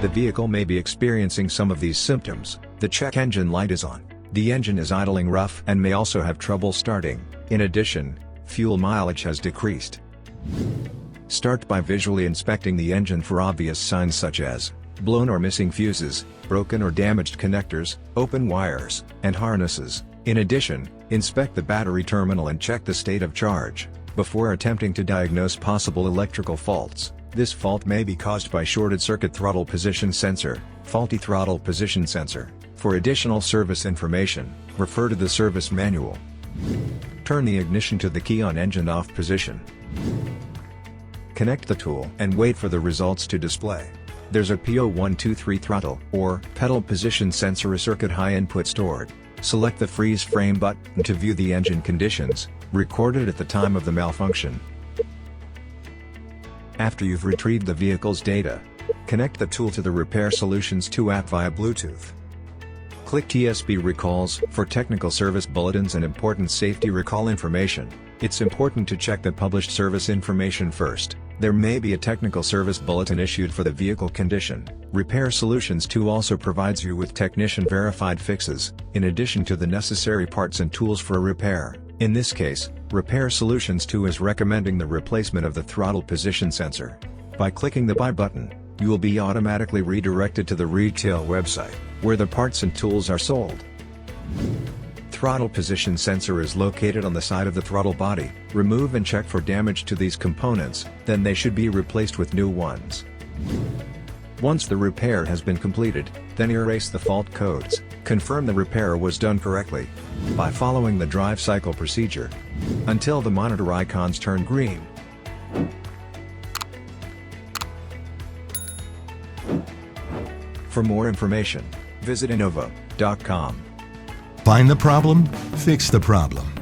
The vehicle may be experiencing some of these symptoms. The check engine light is on. The engine is idling rough and may also have trouble starting. In addition, fuel mileage has decreased. Start by visually inspecting the engine for obvious signs such as blown or missing fuses, broken or damaged connectors, open wires, and harnesses. In addition, inspect the battery terminal and check the state of charge before attempting to diagnose possible electrical faults. This fault may be caused by shorted circuit throttle position sensor, faulty throttle position sensor. For additional service information, refer to the service manual. Turn the ignition to the key on engine off position. Connect the tool and wait for the results to display. There's a P0123 throttle or pedal position sensor circuit high input stored. Select the freeze frame button to view the engine conditions recorded at the time of the malfunction. After you've retrieved the vehicle's data, connect the tool to the Repair Solutions 2 app via Bluetooth. Click TSB Recalls for technical service bulletins and important safety recall information. It's important to check the published service information first. There may be a technical service bulletin issued for the vehicle condition. Repair Solutions 2 also provides you with technician-verified fixes, in addition to the necessary parts and tools for a repair. In this case, Repair Solutions 2 is recommending the replacement of the throttle position sensor. By clicking the Buy button, you will be automatically redirected to the retail website, where the parts and tools are sold. Throttle position sensor is located on the side of the throttle body. Remove and check for damage to these components, then they should be replaced with new ones. Once the repair has been completed, then erase the fault codes. Confirm the repair was done correctly by following the drive cycle procedure until the monitor icons turn green. For more information, visit Innova.com. Find the problem, fix the problem.